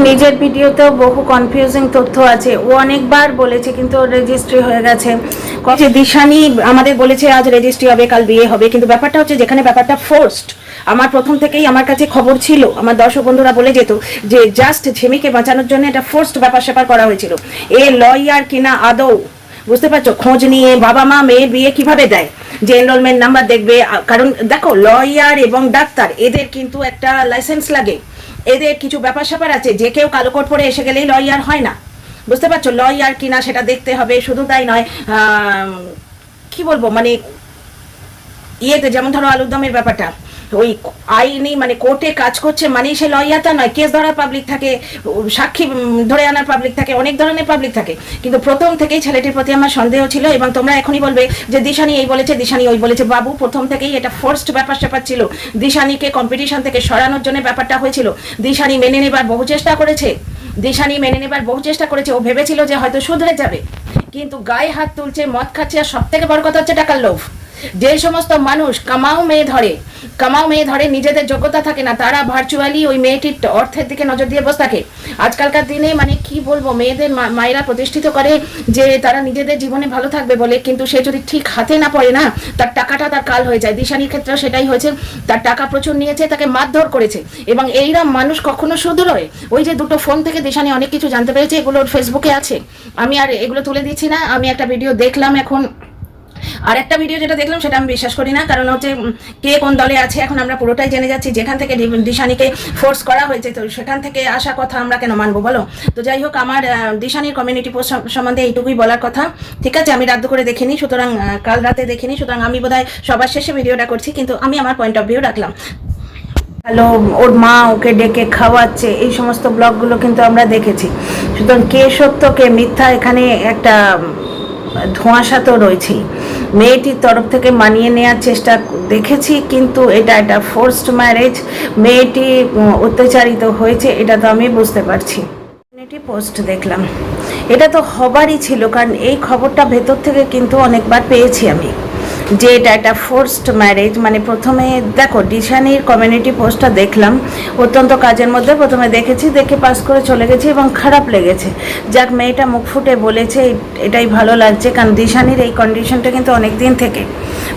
নিজের ভিডিওতেও বহু কনফিউজিং তথ্য আছে। ও অনেকবার বলেছে কিন্তু ওর রেজিস্ট্রি হয়ে গেছে। যে দিশানি আমাদের বলেছে আজ রেজিস্ট্রি হবে, কাল বিয়ে হবে, কিন্তু ব্যাপারটা হচ্ছে যেখানে ব্যাপারটা ফোর্সড। আমার প্রথম থেকেই আমার কাছে খবর ছিল, আমার দর্শক বন্ধুরা বলে যেত যে জাস্ট ঝিমিকে বাঁচানোর জন্য এটা ফোর্সড ব্যাপার স্যাপার করা হয়েছিল। এ লয়ার কিনা আদৌ, বুঝতে পারছো, খোঁজ নিয়ে বাবা মা মেয়ের বিয়ে কিভাবে দেয়, যে এনরোলমেন্ট নাম্বার দেখবে। কারণ দেখো, লয়ার এবং ডাক্তার এদের কিন্তু একটা লাইসেন্স লাগে, এদের কিছু ব্যাপার স্যাপার আছে। যে কেউ কালো কোট পরে এসে গেলেই লয়ার হয় না, বুঝতে পারছো, লয়ার কিনা সেটা দেখতে হবে। শুধু তাই নয়, কি বলবো, মানে ইয়েতে যেমন ধরো আলুর দমের ব্যাপারটা, ওই আইনি মানে কোর্টে কাজ করছে মানে সে লয়ারটা নয়। কেস ধরার পাবলিক থাকে, সাক্ষী ধরে আনার পাবলিক থাকে, অনেক ধরনের পাবলিক থাকে। কিন্তু প্রথম থেকেই ছেলেটির প্রতি আমার সন্দেহ ছিল। এবং তোমরা এখনই বলবে যে দিশানি এই বলেছে, দিশানি ওই বলেছে। বাবু, প্রথম থেকেই এটা ফোর্সড ব্যাপার স্যাপার ছিল। দিশানিকে কম্পিটিশন থেকে সরানোর জন্য ব্যাপারটা হয়েছিল। দিশানি মেনে নেবার বহু চেষ্টা করেছে, দিশানি মেনে নেবার বহু চেষ্টা করেছে। ও ভেবেছিল যে হয়তো শুধরে যাবে, কিন্তু গায়ে হাত তুলছে, মদ খাচ্ছে। আর সব থেকে বড় কথা হচ্ছে টাকার লোভ। যে সমস্ত মানুষ কামাও মেয়ে ধরে নিজেদের যোগ্যতা থাকে না, তারা ভার্চুয়ালি ওই মেয়েটির অর্থের দিকে নজর দিয়ে বসে থাকে। আজকালকার দিনে মানে কি বলবো, মেয়েদের মায়েরা প্রতিষ্ঠিত করে যে তারা নিজেদের জীবনে ভালো থাকবে বলে, কিন্তু সে যদি ঠিক হাতে না পড়ে না, তার টাকাটা তার কাল হয়ে যায়। দিশানির ক্ষেত্রে সেটাই হয়েছে। তার টাকা প্রচুর নিয়েছে, তাকে মারধর করেছে। এবং এইরকম মানুষ কখনো শুধরোয়। ওই যে দুটো ফোন থেকে দিশানি অনেক কিছু জানতে পেরেছে, এগুলো ফেসবুকে আছে। আমি আর এগুলো তুলে দিচ্ছি না। আমি একটা ভিডিও দেখলাম এখন, আর একটা ভিডিও যেটা দেখলাম সেটা আমি বিশ্বাস করি না। কারণ হচ্ছে কে কোন দলে আছে এখন আমরা পুরোটাই জেনে যাচ্ছি। যেখান থেকে দিশানিকে ফোর্স করা হয়েছে, তো সেখান থেকে আসা কথা আমরা কেন মানবো বলো? তো যাই হোক, আমার দিশানির কমিউনিটি পোস্ট সম্বন্ধে এইটুকুই বলার কথা। ঠিক আছে, আমি রাত করে দেখিনি, সুতরাং কাল রাতে দেখিনি, সুতরাং আমি বোধহয় সবার শেষে ভিডিওটা করছি, কিন্তু আমি আমার পয়েন্ট অফ ভিউ রাখলাম। হ্যালো, ওর মা ওকে ডেকে খাওয়াচ্ছে, এই সমস্ত ব্লগগুলো কিন্তু আমরা দেখেছি। সুতরাং কে সত্য কে মিথ্যা এখানে একটা ধোঁয়াশা তো রয়েছেই। মেয়েটির তরফ থেকে মানিয়ে নেওয়ার চেষ্টা দেখেছি, কিন্তু এটা ফোর্সড ম্যারেজ। মেয়েটি অত্যাচারিত হয়েছে, এটা তো আমি বুঝতে পারছি। পোস্ট দেখলাম, এটা তো হবারই ছিল, কারণ এই খবরটা ভেতর থেকে কিন্তু অনেকবার পেয়েছি আমি, যে এটা একটা ফোর্সড ম্যারেজ। মানে প্রথমে দেখো, দিশানির কমিউনিটি পোস্টটা দেখলাম অত্যন্ত কাজের মধ্যে, প্রথমে দেখেছি, দেখে পাস করে চলে গেছি এবং খারাপ লেগেছে। যাক, মেয়েটা মুখ ফুটে বলেছে, এটাই ভালো লাগছে। কারণ দিশানির এই কন্ডিশনটা কিন্তু অনেক দিন থেকে,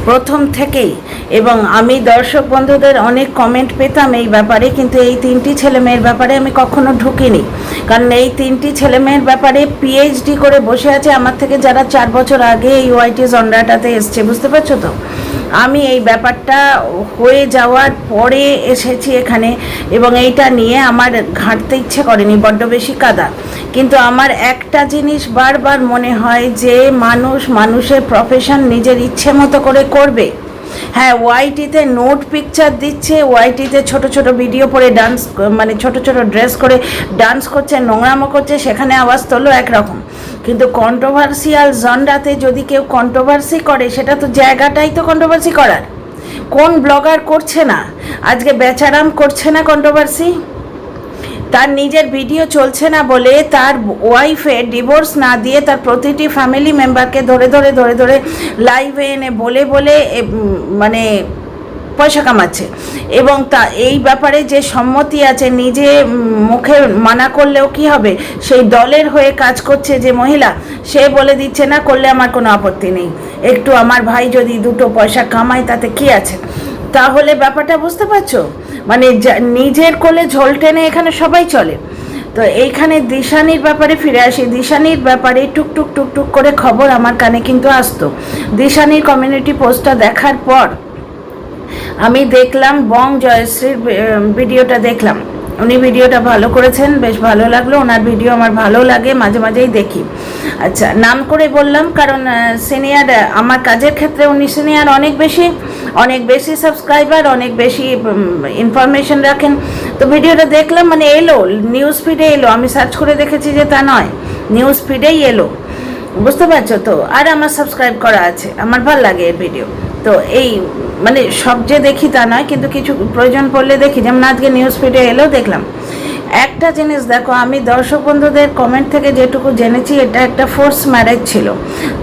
প্রথম থেকেই। এবং আমি দর্শক বন্ধুদের অনেক কমেন্ট পেতাম এই ব্যাপারে, কিন্তু এই তিনটি ছেলে মেয়ের ব্যাপারে আমি কখনো ঢুকিনি। কারণ এই তিনটি ছেলে মেয়ের ব্যাপারে পিএইচডি করে বসে আছে আমার থেকে, যারা 4 বছর আগে এই ওয়াইটি জনরাটাতে এসছে, বুঝতে পারছো তো? আমি এই ব্যাপারটা হয়ে যাওয়ার পরে এসেছি এখানে, এবং এইটা নিয়ে আমার ঘাঁটতে ইচ্ছে করেনি, বড্ড বেশি কাদা। কিন্তু আমার একটা জিনিস বারবার মনে হয় যে মানুষের প্রফেশন নিজের ইচ্ছে মতো করে করবে। হ্যাঁ, ওয়াইটিতে নোট পিকচার দিচ্ছে, ওয়াইটিতে ছোট ছোট ভিডিও পরে ডান্স, মানে ছোট ছোট ড্রেস করে ডান্স করছে, নোংরামো করছে, সেখানে আওয়াজ তোলো একরকম। কিন্তু কন্ট্রোভার্সিয়াল জনরাতে যদি কেউ কন্ট্রোভার্সি করে, সেটা তো জায়গাটাই তো কন্ট্রোভার্সি করার। কোন ব্লগার করছে না আজকে? বেচারাম করছে না কন্ট্রোভার্সি? তার নিজের ভিডিও চলছে না বলে তার ওয়াইফে ডিভোর্স না দিয়ে তার প্রতিটি ফ্যামিলি মেম্বারকে ধরে ধরে লাইভে এনে বলে মানে পয়সা কামাচ্ছে। এবং তা এই ব্যাপারে যে সম্মতি আছে, নিজে মুখে মানা করলেও কি হবে, সেই দলের হয়ে কাজ করছে যে মহিলা, সে বলে দিচ্ছে না করলে আমার কোনো আপত্তি নেই, একটু আমার ভাই যদি দুটো পয়সা কামায় তাতে কি আছে। তাহলে ব্যাপারটা বুঝতে পারছো? মানে নিজের কোলে ঝোল টেনে এখানে সবাই চলে। তো এইখানে দিশানির ব্যাপারে ফিরে আসি। দিশানির ব্যাপারে টুকটুক করে খবর আমার কানে কিন্তু আসতো। দিশানির কমিউনিটি পোস্টটা দেখার পর আমি দেখলাম বং জয়শ্রীর ভিডিওটা দেখলাম। উনি ভিডিওটা ভালো করেছেন, বেশ ভালো লাগলো। ওনার ভিডিও আমার ভালো লাগে, মাঝে মাঝেই দেখি। আচ্ছা, নাম করে বললাম কারণ সিনিয়র, আমার কাজের ক্ষেত্রে উনি সিনিয়র, অনেক বেশি সাবস্ক্রাইবার, অনেক বেশি ইনফরমেশন রাখেন। তো ভিডিওটা দেখলাম, মানে এলো নিউজ ফিডে এলো, আমি সার্চ করে দেখেছি যে তা নয়, নিউজ ফিডেই এলো, বুঝতে পারছো তো? আর আমার সাবস্ক্রাইব করা আছে, আমার ভালো লাগে এর ভিডিও। তো এই মানে সব যে দেখি তা নয়, কিন্তু কিছু প্রয়োজন পড়লে দেখি। যেমন আজকে নিউজ ফিডে এলো, দেখলাম। একটা জিনিস দেখো, আমি দর্শক বন্ধুদের কমেন্ট থেকে যেটুকু জেনেছি, এটা একটা ফোর্স ম্যারেজ ছিল।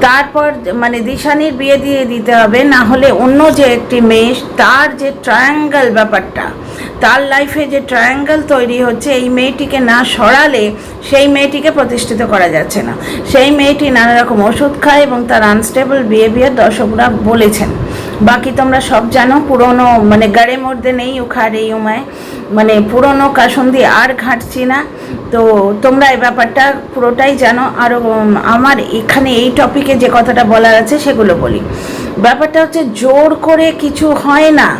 তারপর মানে দিশানির বিয়ে দিয়ে দিতে হবে, না হলে অন্য যে একটি মেয়ে, তার যে ট্রায়াঙ্গেল ব্যাপারটা, তার লাইফে যে ট্রায়াঙ্গেল তৈরি হচ্ছে, এই মেয়েটিকে না সরালে সেই মেয়েটিকে প্রতিষ্ঠিত করা যাচ্ছে না। সেই মেয়েটি নানা রকম ওষুধ খায় এবং তার আনস্টেবল বিহেভিয়ার দর্শকরা বলেছেন। বাকি তোমরা সব জানো, পুরনো মানে গাড়ে মধ্যে নেই উখাড় এই উমায়, মানে পুরনো কাসন্দি আর ঘাঁটছি না। তো তোমরা এই ব্যাপারটা পুরোটাই জানো। আরও আমার এখানে এই টপিকে যে কথাটা বলার আছে সেগুলো বলি। ব্যাপারটা হচ্ছে জোর করে কিছু হয় না।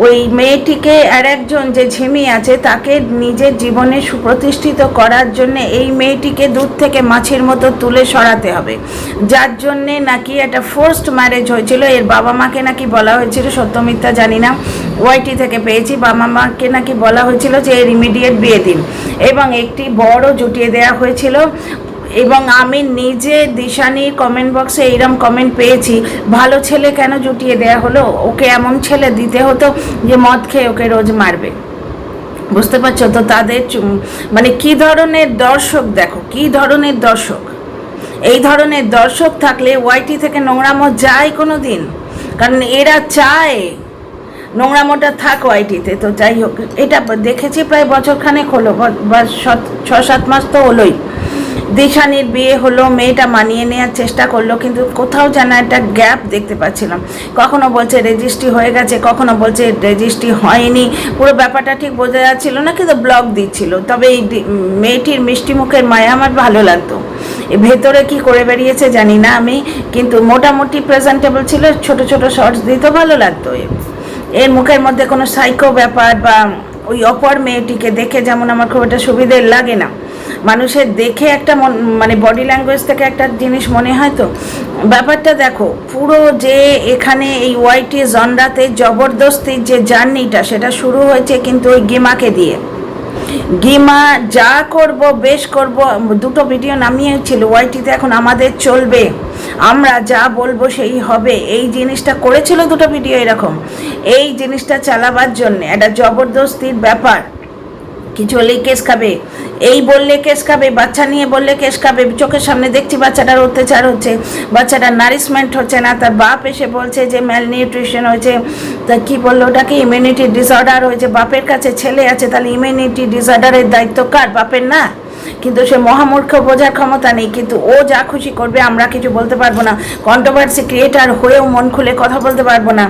ওই মেয়েটিকে আর একজন যে ঝিমি আছে তাকে নিজের জীবনে সুপ্রতিষ্ঠিত করার জন্য এই মেয়েটিকে দূর থেকে মাছির মতো তুলে সরাতে হবে, যার জন্যে নাকি একটা ফোর্সড ম্যারেজ হয়েছিল। এর বাবা মাকে নাকি বলা হয়েছিল, সত্য মিথ্যা জানি না, ওয়াইটি থেকে পেয়েছি, বাবা মাকে নাকি বলা হয়েছিল যে এর ইমিডিয়েট বিয়ে দিন, এবং একটি বড় জুটিয়ে দেওয়া হয়েছিল। এবং আমি নিজে দিশানির কমেন্ট বক্সে এইরকম কমেন্ট পেয়েছি, ভালো ছেলে কেন জুটিয়ে দেয়া হলো, ওকে এমন ছেলে দিতে হতো যে মদ খেয়ে ওকে রোজ মারবে। বুঝতে পারছো তো তাদের মানে কি ধরনের দর্শক, দেখো কি ধরনের দর্শক। এই ধরনের দর্শক থাকলে ওয়াইটি থেকে নোংরামো যায় কোনো দিন? কারণ এরা চায় নোংরামোটা থাক ওয়াইটিতে। তো যাই হোক, এটা দেখেছি প্রায় বছরখানেক হলো বা 6-7 মাস তো হলোই। দিশানির বিয়ে হলো, মেয়েটা মানিয়ে নেওয়ার চেষ্টা করলো, কিন্তু কোথাও যেন একটা গ্যাপ দেখতে পাচ্ছিলাম। কখনো বলছে রেজিস্ট্রি হয়ে গেছে, কখনো বলছে রেজিস্ট্রি হয়নি, পুরো ব্যাপারটা ঠিক বোঝা যাচ্ছিল না, কিন্তু ব্লগ দিচ্ছিল। তবে এই মেয়েটির মিষ্টি মুখের মায়া আমার ভালো লাগতো। ভেতরে কি করে বেরিয়েছে জানি না আমি, কিন্তু মোটামুটি প্রেজেন্টেবল ছিল, ছোট ছোট শর্টস দিত, ভালো লাগতো। এর মুখের মধ্যে কোনো সাইকো ব্যাপার বা ওই অপর মেয়েটিকে দেখে যেমন আমার খুব একটা সুবিধের লাগে না। মানুষের দেখে একটা মানে বডি ল্যাঙ্গুয়েজ থেকে একটা জিনিস মনে হয়। তো ব্যাপারটা দেখো, পুরো যে এখানে এই ওয়াইটি জনরাতে জবরদস্তির যে জার্নিটা সেটা শুরু হয়েছে কিন্তু ওই গিমাকে দিয়ে। গিমা যা করব বেশ করব, দুটো ভিডিও নামিয়েছিল ওয়াইটিতে, এখন আমাদের চলবে, আমরা যা বলবো সেই হবে, এই জিনিসটা করেছিল দুটো ভিডিও এরকম। এই জিনিসটা চালাবার জন্য একটা জবরদস্তির ব্যাপার, কিছু হলেই কেস খাবে, এই বললে কেস খাবে, বাচ্চা নিয়ে বললে কেস খাবে। চোখের সামনে দেখছি বাচ্চাটার অত্যাচার হচ্ছে, বাচ্চাটার নারিশমেন্ট হচ্ছে না, তার বাপ এসে বলছে যে ম্যাল নিউট্রিশন হয়েছে, তা কী বললো ওটাকে, ইমিউনিটি ডিসঅর্ডার হয়েছে। বাপের কাছে ছেলে আছে, তাহলে ইমিউনিটি ডিসঅর্ডারের দায়িত্ব কার? বাপের না? কিন্তু সে মহামূর্খ, বোঝার ক্ষমতা নেই, কিন্তু ও যা খুশি করবে, আমরা কিছু বলতে পারবো না। কন্ট্রোভার্সি ক্রিয়েটার হয়েও মন খুলে কথা বলতে পারবো না।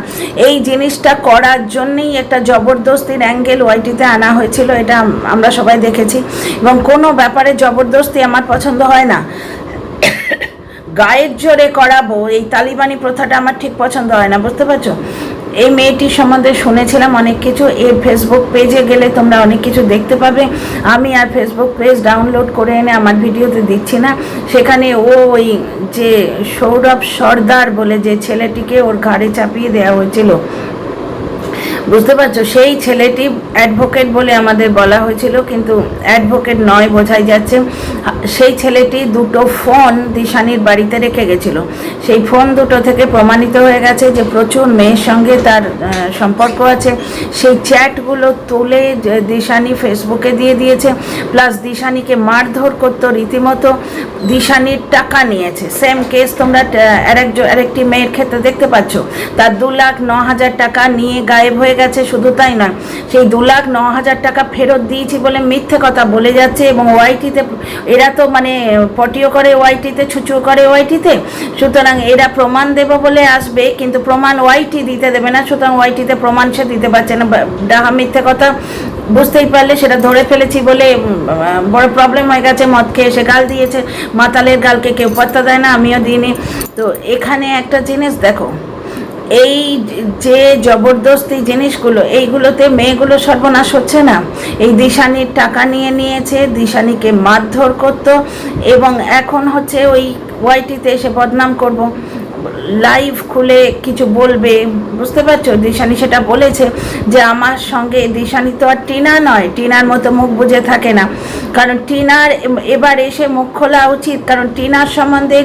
এই জিনিসটা করার জন্যই একটা জবরদস্তির অ্যাঙ্গেল ওয়াইটিতে আনা হয়েছিল, এটা আমরা সবাই দেখেছি। এবং কোনো ব্যাপারে জবরদস্তি আমার পছন্দ হয় না। গায়ের জোরে করাবো, এই তালিবানি প্রথাটা আমার ঠিক পছন্দ হয় না, বুঝতে পারছো? এই মেয়েটির সম্বন্ধে শুনেছিলাম অনেক কিছু, এর ফেসবুক পেজে গেলে তোমরা অনেক কিছু দেখতে পাবে। আমি আর ফেসবুক পেজ ডাউনলোড করে এনে আমার ভিডিওতে দিচ্ছি না। সেখানে ও ওই যে সৌরভ সর্দার বলে যে ছেলেটিকে ওর ঘাড়ে চাপিয়ে দেওয়া হয়েছিল, বুঝতে পারছো, সেই ছেলেটি অ্যাডভোকেট বলে আমাদের বলা হয়েছিল, কিন্তু অ্যাডভোকেট নয় বোঝাই যাচ্ছে। সেই ছেলেটি দুটো ফোন দিশানির বাড়িতে রেখে গেছিল। সেই ফোন দুটো থেকে প্রমাণিত হয়ে গেছে যে প্রচুর মেয়ের সঙ্গে তার সম্পর্ক আছে। সেই চ্যাটগুলো তুলে দিশানি ফেসবুকে দিয়ে দিয়েছে, প্লাস দিশানিকে মারধর করতো রীতিমতো, দিশানির টাকা নিয়েছে। সেম কেস তোমরা আরেকটি মেয়ের ক্ষেত্রে দেখতে পাচ্ছ, তার 2,09,000 টাকা নিয়ে গায়েব হয়ে গেছে। শুধু তাই নয়, সেই 2,09,000 টাকা ফেরত দিয়েছি বলে মিথ্যে কথা বলে যাচ্ছে। এবং ওয়াইটিতে এরা তো মানে পটিও করে ওয়াইটিতে, ছুঁচু করে ওয়াইটিতে, সুতরাং এরা প্রমাণ দেব বলে আসবে, কিন্তু প্রমাণ ওয়াইটি দিতে দেবে না। সুতরাং ওয়াইটিতে প্রমাণ সে দিতে পারছে না, ডাহা মিথ্যে কথা। বুঝতেই পারলে সেটা ধরে ফেলেছি বলে বড় প্রবলেম হয়ে গেছে। মদ খেয়ে এসে গাল দিয়েছে, মাতালের গালকে কেউ পাত্তা দেয় না, আমিও দিইনি। তো এখানে একটা জিনিস দেখো, এই যে জবরদস্তি জিনিসগুলো, এইগুলোতে মেয়েগুলো সর্বনাশ হচ্ছে না। এই দিশানির টাকা নিয়ে নিয়েছে, দিশানিকে মারধর করতো, এবং এখন হচ্ছে ওই ওয়াইটিতে এসে বদনাম করব, লাইভ খুলে কিছু বলবে। বুঝতে পারছো, দিশানি সেটা বলেছে যে আমার সঙ্গে, দিশানি তো আর টিনা নয়, টিনার মতো মুখ বুঝে থাকে না। কারণ টিনার এবার এসে মুখ খোলা উচিত, কারণ টিনার সম্বন্ধে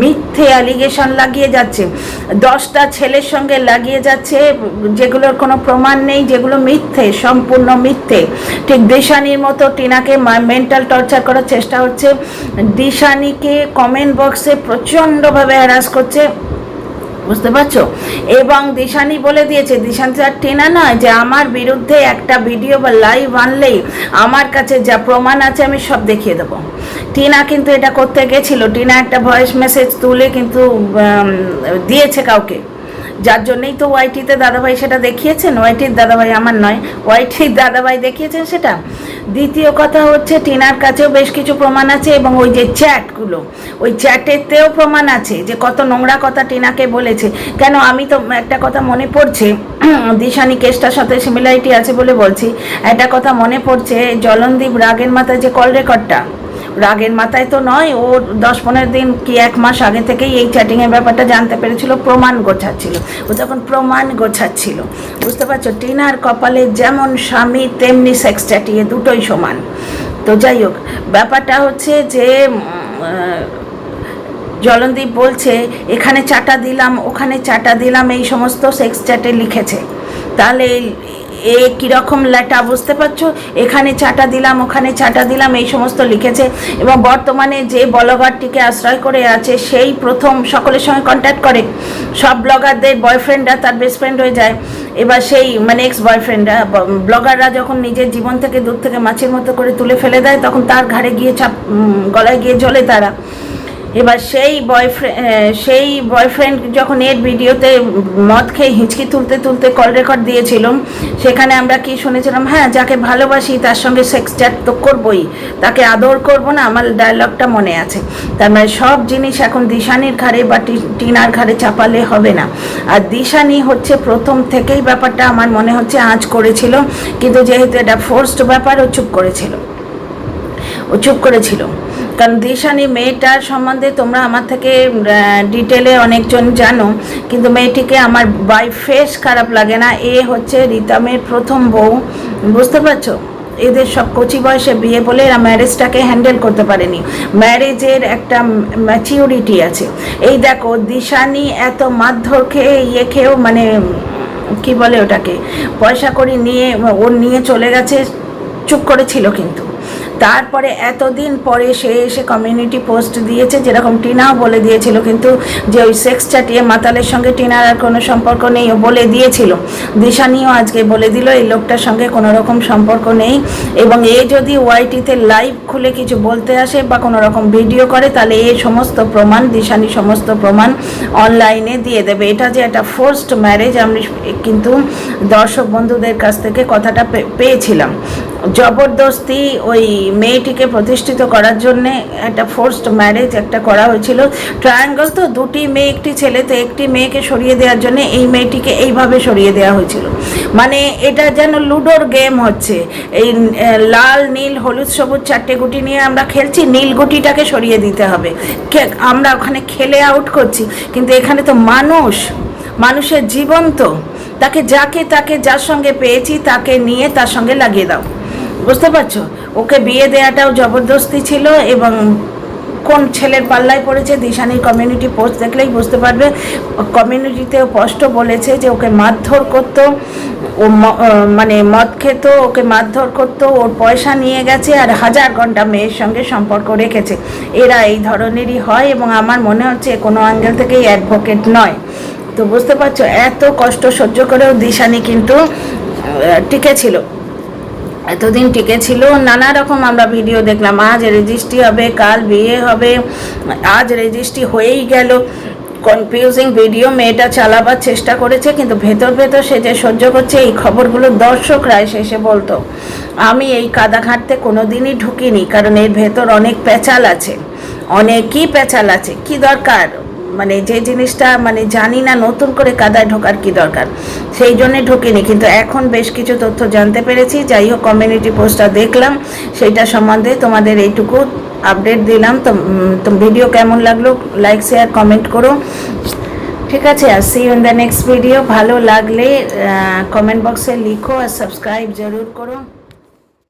মিথ্যে অ্যালিগেশন লাগিয়ে যাচ্ছে, 10টা ছেলের সঙ্গে লাগিয়ে যাচ্ছে, যেগুলোর কোনো প্রমাণ নেই, যেগুলো মিথ্যে, সম্পূর্ণ মিথ্যে। ঠিক দিশানির মতো টিনাকে মেন্টাল টর্চার করার চেষ্টা হচ্ছে। দিশানিকে কমেন্ট বক্সে প্রচণ্ডভাবে হ্যারাস করছে। বুঝতে পারছো? এবং দিশানি বলে দিয়েছে, দিশানি আর টিনা নয়, যে আমার বিরুদ্ধে একটা ভিডিও বা লাইভ আনলেই আমার কাছে যা প্রমাণ আছে আমি সব দেখিয়ে দেবো। টিনা কিন্তু এটা করতে গেছিল, টিনা একটা ভয়েস মেসেজ তুলে কিন্তু দিয়েছে কাউকে, যার জন্যই তো ওয়াইটিতে দাদাভাই সেটা দেখিয়েছেন। ওয়াইটির দাদাভাই, আমার নয়, ওয়াইটির দাদাভাই দেখিয়েছেন সেটা। দ্বিতীয় কথা হচ্ছে টিনার কাছেও বেশ কিছু প্রমাণ আছে, এবং ওই যে চ্যাটগুলো, ওই চ্যাটেতেও প্রমাণ আছে যে কত নোংরা কথা টিনাকে বলেছে। কেন, আমি তো একটা কথা মনে পড়ছে, দিশানি কেসটার সাথে সিমিলারিটি আছে বলে বলছি, একটা কথা মনে পড়ছে, জলনদীপ রাগের মাথায় যে কল রেকর্ডটা, রাগের মাথায় তো নয়, ও 10-15 দিন কি 1 মাস আগে থেকেই এই চ্যাটিংয়ের ব্যাপারটা জানতে পেরেছিল, প্রমাণ গোছাচ্ছিল, ও তখন প্রমাণ গোছাচ্ছিল। বুঝতে পারছো? টিনার কপালে যেমন স্বামী তেমনি সেক্স চ্যাটিয়ে, দুটোই সমান। তো যাই হোক, ব্যাপারটা হচ্ছে যে জলনদীপ বলছে এখানে চাটা দিলাম, ওখানে চাটা দিলাম, এই সমস্ত সেক্স চ্যাটে লিখেছে। তাহলে এ কীরকম লেটা, বুঝতে পারছো? এখানে চাটা দিলাম, ওখানে চাটা দিলাম, এই সমস্ত লিখেছে। এবং বর্তমানে যে ব্লগারটিকে আশ্রয় করে আছে, সেই প্রথম সকলের সঙ্গে কন্ট্যাক্ট করে, সব ব্লগারদের বয়ফ্রেন্ডরা তার বেস্ট ফ্রেন্ড হয়ে যায়। এবার সেই মানে এক্স বয়ফ্রেন্ডরা, ব্লগাররা যখন নিজের জীবন থেকে দূর থেকে মাছের মতো করে তুলে ফেলে দেয়, তখন তার ঘাড়ে গিয়ে গলায় গিয়ে জ্বলে তারা। এবার সেই বয়ফ্রেন্ড যখন এর ভিডিওতে মদ খেয়ে হিঁচকি তুলতে তুলতে কল রেকর্ড দিয়েছিল, সেখানে আমরা কি শুনেছিলাম, হ্যাঁ যাকে ভালোবাসি তার সঙ্গে সেক্স চ্যাট তো করবই, তাকে আদর করবো না, আমার ডায়লগটা মনে আছে। তার মানে সব জিনিস এখন দিশানির ঘাড়ে বা টিনার ঘাড়ে চাপালে হবে না। আর দিশানি হচ্ছে প্রথম থেকেই ব্যাপারটা আমার মনে হচ্ছে আঁচ করেছিল, কিন্তু যেহেতু এটা ফোর্সড ব্যাপার, ও চুপ করেছিল। কারণ দিশানি মেয়েটার সম্বন্ধে তোমরা আমার থেকে ডিটেলে অনেকজন জানো, কিন্তু মেয়েটিকে আমার বাই ফেস খারাপ লাগে না। এ হচ্ছে রিতমের প্রথম বউ, বুঝতে পারছো? এদের সব কচি বয়সে বিয়ে বলে এরা ম্যারেজটাকে হ্যান্ডেল করতে পারেনি। ম্যারেজের একটা ম্যাচিউরিটি আছে। এই দেখো, দিশানি এত মারধর খেয়ে খেয়েও মানে কি বলে ওটাকে, পয়সা করে নিয়ে চলে গেছে, চুপ করেছিল। কিন্তু তারপরে এতদিন পরে সে এসে কমিউনিটি পোস্ট দিয়েছে, যেরকম টিনাও বলে দিয়েছিল, কিন্তু যে ওই সেক্স চ্যাটিয়ে মাতালের সঙ্গে টিনার আর কোনো সম্পর্ক নেই, ও বলে দিয়েছিল। দিশানিও আজকে বলে দিল এই লোকটার সঙ্গে কোনো রকম সম্পর্ক নেই। এবং এ যদি ওয়াইটিতে লাইভ খুলে কিছু বলতে আসে বা কোনো রকম ভিডিও করে, তাহলে এই সমস্ত প্রমাণ, দিশানি সমস্ত প্রমাণ অনলাইনে দিয়ে দেবে। এটা যে একটা ফোর্সড ম্যারেজ, আমি কিন্তু দর্শক বন্ধুদের কাছ থেকে কথাটা পেয়েছিলাম। জবরদস্তি ওই মেয়েটিকে প্রতিষ্ঠিত করার জন্যে একটা ফোর্সড ম্যারেজ একটা করা হয়েছিল। ট্রায়াঙ্গল তো, দুটি মেয়ে একটি ছেলে, তো একটি মেয়েকে সরিয়ে দেওয়ার জন্য এই মেয়েটিকে এইভাবে সরিয়ে দেওয়া হয়েছিল। মানে এটা যেন লুডোর গেম হচ্ছে, এই লাল নীল হলুদ সবুজ 4টে গুটি নিয়ে আমরা খেলছি, নীল গুটিটাকে সরিয়ে দিতে হবে, আমরা ওখানে খেলে আউট করছি। কিন্তু এখানে তো মানুষের জীবন, তো তাকে যার সঙ্গে পেয়েছি তাকে নিয়ে তার সঙ্গে লাগিয়ে দাও, বুঝতে পারছো? ওকে বিয়ে দেওয়াটাও জবরদস্তি ছিল। এবং কোন ছেলের পাল্লায় পড়েছে, দিশানির কমিউনিটি পোস্ট দেখলেই বুঝতে পারবে। কমিউনিটিতে স্পষ্ট বলেছে যে ওকে মারধর করতো, ও মানে মদ খেত, ওকে মারধর করতো, ওর পয়সা নিয়ে গেছে, আর 1000 ঘন্টা মেয়ের সঙ্গে সম্পর্ক রেখেছে। এরা এই ধরনেরই হয়, এবং আমার মনে হচ্ছে কোনো অ্যাঙ্গেল থেকেই অ্যাডভোকেট নয়। তো বুঝতে পারছো, এত কষ্ট সহ্য করেও দিশানি কিন্তু এতদিন টিকেছিল। নানা রকম আমরা ভিডিও দেখলাম, আজ রেজিস্ট্রি হবে, কাল বিয়ে হবে, আজ রেজিস্ট্রি হয়েই গেল। কনফিউজিং ভিডিও মেয়েটা চালাবার চেষ্টা করেছে, কিন্তু ভেতর সে যে সহ্য করছে, এই খবরগুলো দর্শকরা এসে বলতো। আমি এই কাদা ঘাঁটতে কোনো দিনই ঢুকিনি, কারণ এর ভেতর অনেক প্যাচাল আছে, অনেকই প্যাচাল আছে। কি দরকার, মানে যে জিনিসটা মানে জানি না, নতুন করে কাদায় ঢোকার কি দরকার, সেই জন্যে ঢুকিনি। কিন্তু এখন বেশ কিছু তথ্য জানতে পেরেছি। যাই হোক, কমিউনিটি পোস্টটা দেখলাম, সেইটা সম্বন্ধে তোমাদের এইটুকু আপডেট দিলাম। তো ভিডিও কেমন লাগলো, লাইক শেয়ার কমেন্ট করো, ঠিক আছে? আর see you in the next video. ভালো লাগলে কমেন্ট বক্সে লিখো, আর সাবস্ক্রাইব জরুর করো।